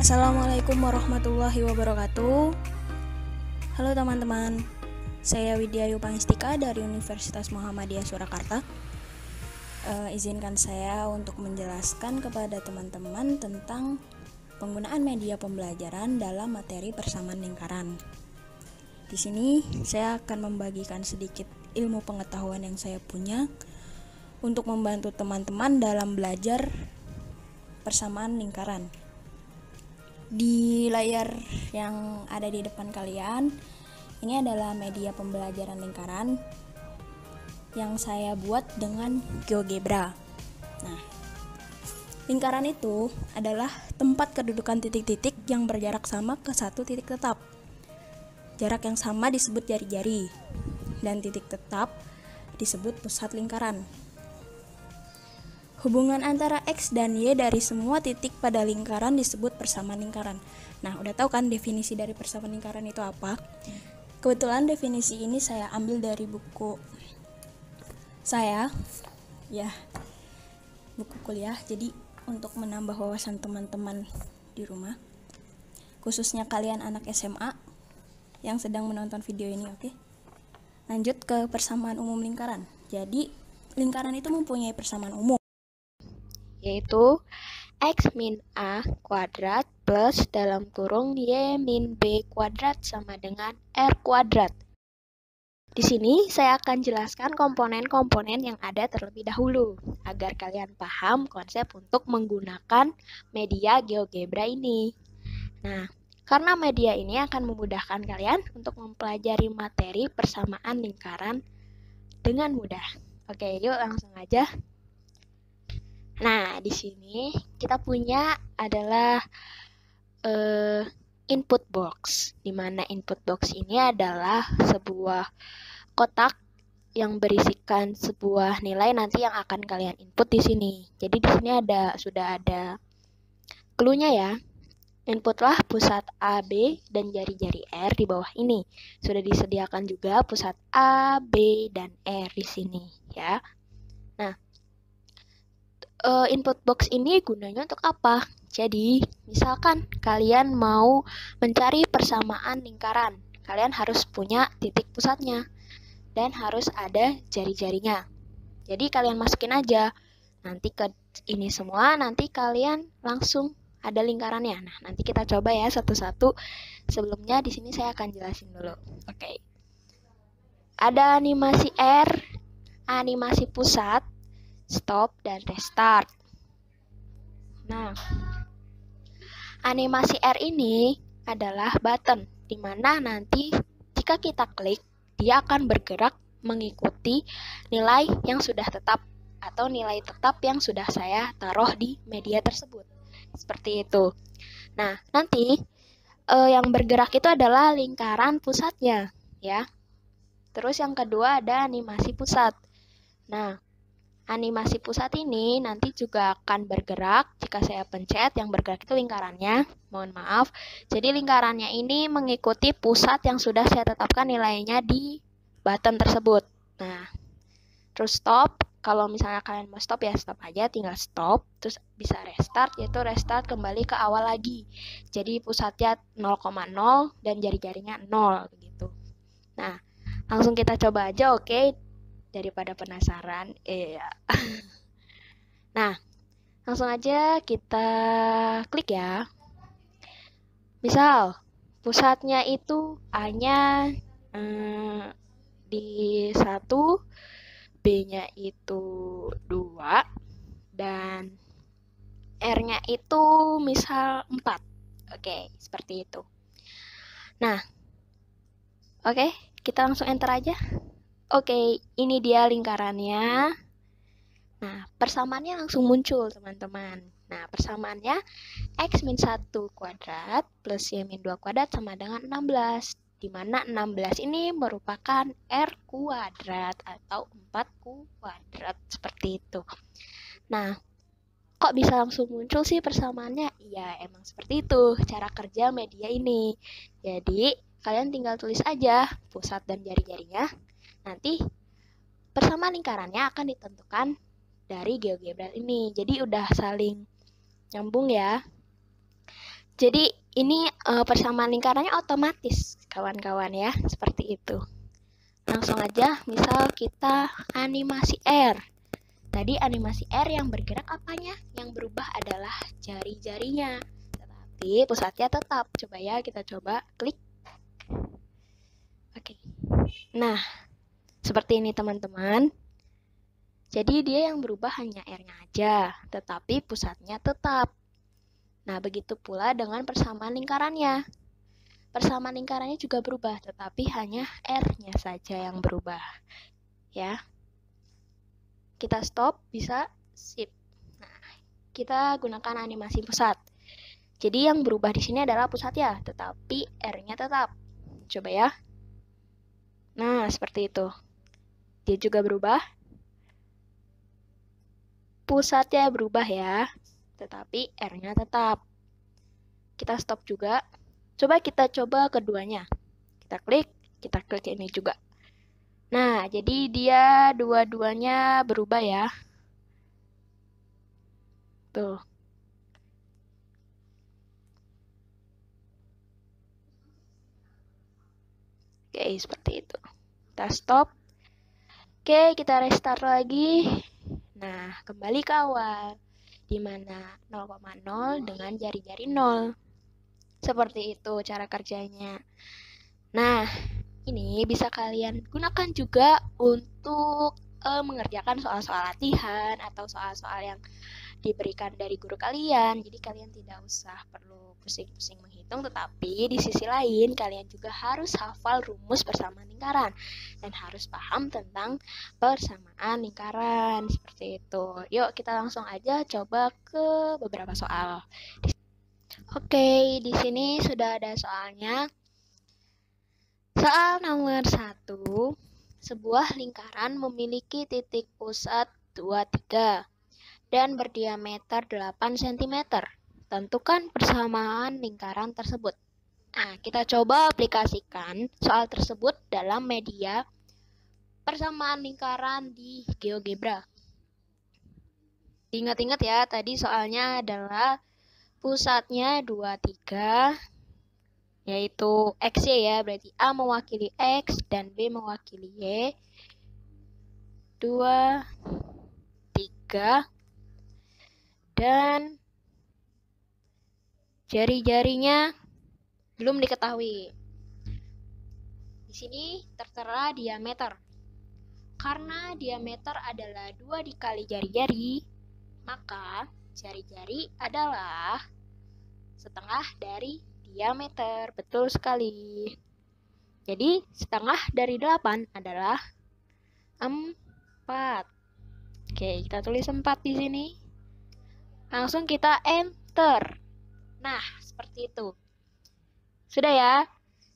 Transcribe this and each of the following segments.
Assalamualaikum warahmatullahi wabarakatuh. Halo teman-teman, saya Widya Ayu Pangestika dari Universitas Muhammadiyah Surakarta. Izinkan saya untuk menjelaskan kepada teman-teman tentang penggunaan media pembelajaran dalam materi persamaan lingkaran. Di sini saya akan membagikan sedikit ilmu pengetahuan yang saya punya untuk membantu teman-teman dalam belajar persamaan lingkaran. Di layar yang ada di depan kalian, ini adalah media pembelajaran lingkaran yang saya buat dengan GeoGebra. Nah, lingkaran itu adalah tempat kedudukan titik-titik yang berjarak sama ke satu titik tetap. Jarak yang sama disebut jari-jari, dan titik tetap disebut pusat lingkaran. Hubungan antara X dan Y dari semua titik pada lingkaran disebut persamaan lingkaran. Nah, udah tahu kan definisi dari persamaan lingkaran itu apa? Kebetulan definisi ini saya ambil dari buku saya, buku kuliah. Jadi untuk menambah wawasan teman-teman di rumah, khususnya kalian anak SMA yang sedang menonton video ini, oke? Lanjut ke persamaan umum lingkaran. Jadi lingkaran itu mempunyai persamaan umum, yaitu X min A kuadrat plus dalam kurung Y min B kuadrat sama dengan R kuadrat. Di sini saya akan jelaskan komponen-komponen yang ada terlebih dahulu, agar kalian paham konsep untuk menggunakan media GeoGebra ini. Nah, karena media ini akan memudahkan kalian untuk mempelajari materi persamaan lingkaran dengan mudah. Oke, yuk langsung aja. Nah, di sini kita punya adalah input box, di mana input box ini adalah sebuah kotak yang berisikan sebuah nilai nanti yang akan kalian input di sini. Jadi di sini sudah ada clue-nya ya. Inputlah pusat A, B, dan jari-jari R di bawah ini. Sudah disediakan juga pusat A, B, dan R di sini ya. Nah, input box ini gunanya untuk apa? Jadi, misalkan kalian mau mencari persamaan lingkaran, kalian harus punya titik pusatnya dan harus ada jari-jarinya. Jadi kalian masukin aja nanti ke ini semua, nanti kalian langsung ada lingkarannya. Nah, nanti kita coba ya satu-satu. Sebelumnya di sini saya akan jelasin dulu. Oke. Ada animasi R, animasi pusat, stop, dan restart. Nah, animasi R ini adalah button, di mana nanti jika kita klik, dia akan bergerak mengikuti nilai yang sudah tetap atau nilai tetap yang sudah saya taruh di media tersebut. Seperti itu. Nah, nanti yang bergerak itu adalah lingkaran pusatnya, ya. Terus yang kedua ada animasi pusat. Nah, animasi pusat ini nanti juga akan bergerak jika saya pencet, yang bergerak itu lingkarannya, mohon maaf. Jadi lingkarannya ini mengikuti pusat yang sudah saya tetapkan nilainya di button tersebut. Nah, terus stop, kalau misalnya kalian mau stop ya stop aja, tinggal stop. Terus bisa restart, yaitu restart kembali ke awal lagi. Jadi pusatnya 0,0 dan jari-jarinya 0 begitu. Nah, langsung kita coba aja, oke? Daripada penasaran, Nah, langsung aja kita klik ya. Misal, pusatnya itu A-nya di 1, B-nya itu 2, dan R-nya itu misal 4. Oke, seperti itu. Nah, oke, kita langsung enter aja. Oke, ini dia lingkarannya. Nah, persamaannya langsung muncul, teman-teman. Nah, persamaannya X min 1 kuadrat plus Y min 2 kuadrat sama dengan 16. Di mana 16 ini merupakan R kuadrat atau 4 kuadrat. Seperti itu. Nah, kok bisa langsung muncul sih persamaannya? Ya, emang seperti itu cara kerja media ini. Jadi, kalian tinggal tulis aja pusat dan jari-jarinya. Nanti persamaan lingkarannya akan ditentukan dari GeoGebra ini. Jadi udah saling nyambung ya. Jadi ini persamaan lingkarannya otomatis kawan-kawan ya, seperti itu. Langsung aja, misal kita animasi R. Tadi animasi R yang bergerak apanya? Yang berubah adalah jari-jarinya. Tetapi pusatnya tetap. Coba ya, kita coba klik. Oke. Nah, seperti ini teman-teman. Jadi dia yang berubah hanya R-nya aja, tetapi pusatnya tetap. Nah, begitu pula dengan persamaan lingkarannya. Persamaan lingkarannya juga berubah, tetapi hanya R-nya saja yang berubah. Ya. Kita stop, bisa sip. Nah, kita gunakan animasi pusat. Jadi yang berubah di sini adalah pusatnya, tetapi R-nya tetap. Coba ya. Nah, seperti itu. Dia juga berubah. Pusatnya berubah ya, tetapi R-nya tetap. Kita stop juga. Coba kita coba keduanya. Kita klik ini juga. Nah, jadi dia dua-duanya berubah ya. Tuh. Oke, seperti itu. Kita stop. Oke, kita restart lagi. Nah, kembali ke awal, di mana 0,0 dengan jari-jari 0. Seperti itu cara kerjanya. Nah, ini bisa kalian gunakan juga untuk mengerjakan soal-soal latihan atau soal-soal yang diberikan dari guru kalian. Jadi kalian tidak usah perlu pusing-pusing menghitung, tetapi di sisi lain kalian juga harus hafal rumus persamaan lingkaran dan harus paham tentang persamaan lingkaran. Seperti itu. Yuk kita langsung aja coba ke beberapa soal. Oke, di sini sudah ada soalnya. Soal nomor 1. Sebuah lingkaran memiliki titik pusat 23 dan berdiameter 8 cm. Tentukan persamaan lingkaran tersebut. Nah, kita coba aplikasikan soal tersebut dalam media persamaan lingkaran di GeoGebra. Ingat-ingat ya, tadi soalnya adalah pusatnya 23, yaitu X ya, berarti A mewakili X dan B mewakili Y. 2, 3, dan jari-jarinya belum diketahui. Di sini tertera diameter. Karena diameter adalah 2 dikali jari-jari, maka jari-jari adalah setengah dari diameter. Betul sekali. Jadi setengah dari 8 adalah 4. Oke, kita tulis 4 di sini. Langsung kita enter. Nah, seperti itu. Sudah ya?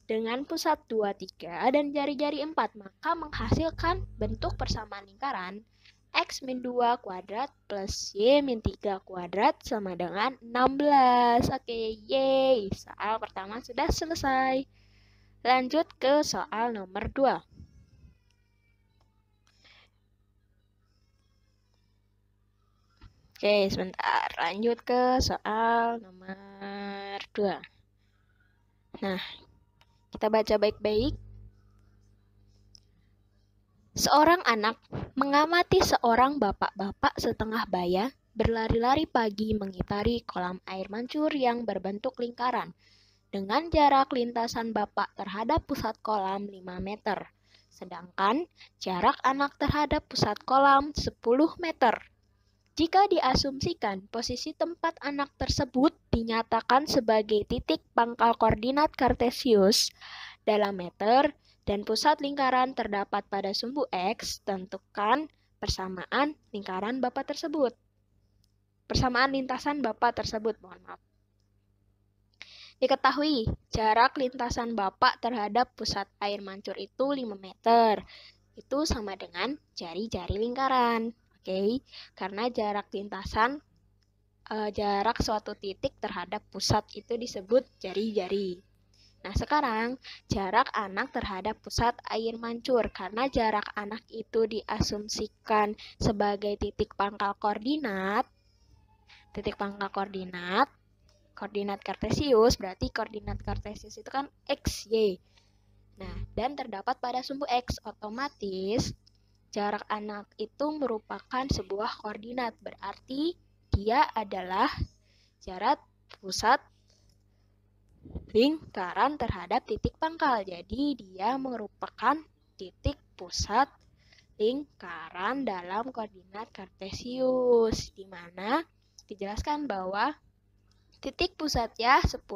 Dengan pusat 23 dan jari-jari 4, maka menghasilkan bentuk persamaan lingkaran X min 2 kuadrat plus Y min 3 kuadrat sama dengan 16. Oke, yeay. Soal pertama sudah selesai. Lanjut ke soal nomor 2. Oke, sebentar. Lanjut ke soal nomor 2. Nah, kita baca baik-baik. Seorang anak mengamati seorang bapak-bapak setengah baya berlari-lari pagi mengitari kolam air mancur yang berbentuk lingkaran dengan jarak lintasan bapak terhadap pusat kolam 5 meter. Sedangkan jarak anak terhadap pusat kolam 10 meter. Jika diasumsikan posisi tempat anak tersebut dinyatakan sebagai titik pangkal koordinat Kartesius dalam meter dan pusat lingkaran terdapat pada sumbu X, tentukan persamaan lingkaran bapak tersebut. Persamaan lintasan bapak tersebut, mohon maaf. Diketahui jarak lintasan bapak terhadap pusat air mancur itu 5 meter. Itu sama dengan jari-jari lingkaran. Oke, karena jarak lintasan, jarak suatu titik terhadap pusat itu disebut jari-jari. Nah, sekarang jarak anak terhadap pusat air mancur, karena jarak anak itu diasumsikan sebagai titik pangkal koordinat, koordinat kartesius, berarti koordinat kartesius itu kan x, y. Nah, dan terdapat pada sumbu x, otomatis jarak anak itu merupakan sebuah koordinat, berarti dia adalah jarak pusat lingkaran terhadap titik pangkal. Jadi dia merupakan titik pusat lingkaran dalam koordinat kartesius, di mana dijelaskan bahwa titik pusatnya 10,0.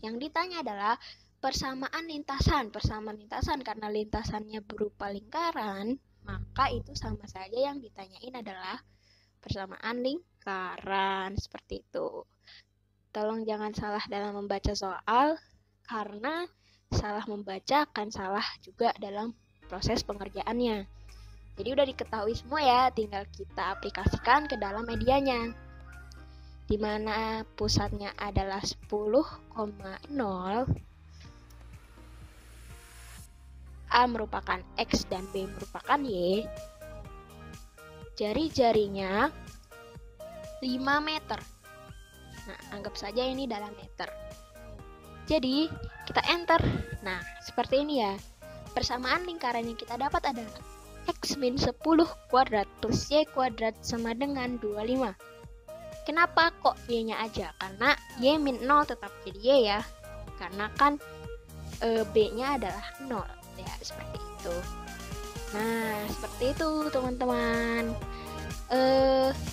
Yang ditanya adalah persamaan lintasan. Persamaan lintasan karena lintasannya berupa lingkaran, maka itu sama saja yang ditanyain adalah persamaan lingkaran, seperti itu. Tolong jangan salah dalam membaca soal, karena salah membaca akan salah juga dalam proses pengerjaannya. Jadi udah diketahui semua ya, tinggal kita aplikasikan ke dalam medianya. Di mana pusatnya adalah 10,0, A merupakan X dan B merupakan Y. Jari-jarinya 5 meter. Nah, anggap saja ini dalam meter. Jadi, kita enter. Nah, seperti ini ya. Persamaan lingkaran yang kita dapat adalah X min 10 kuadrat plus Y kuadrat sama dengan 25. Kenapa kok Y-nya aja? Karena Y min 0 tetap jadi Y ya. Karena kan B-nya adalah 0. Ya, seperti itu. Nah, seperti itu teman-teman.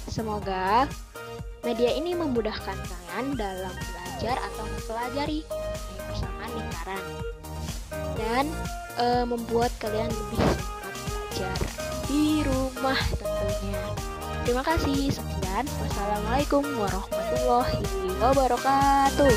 Semoga media ini memudahkan kalian dalam belajar atau mempelajari persamaan lingkaran. Dan membuat kalian lebih semangat belajar di rumah tentunya. Terima kasih. Sekian. Wassalamualaikum warahmatullahi wabarakatuh.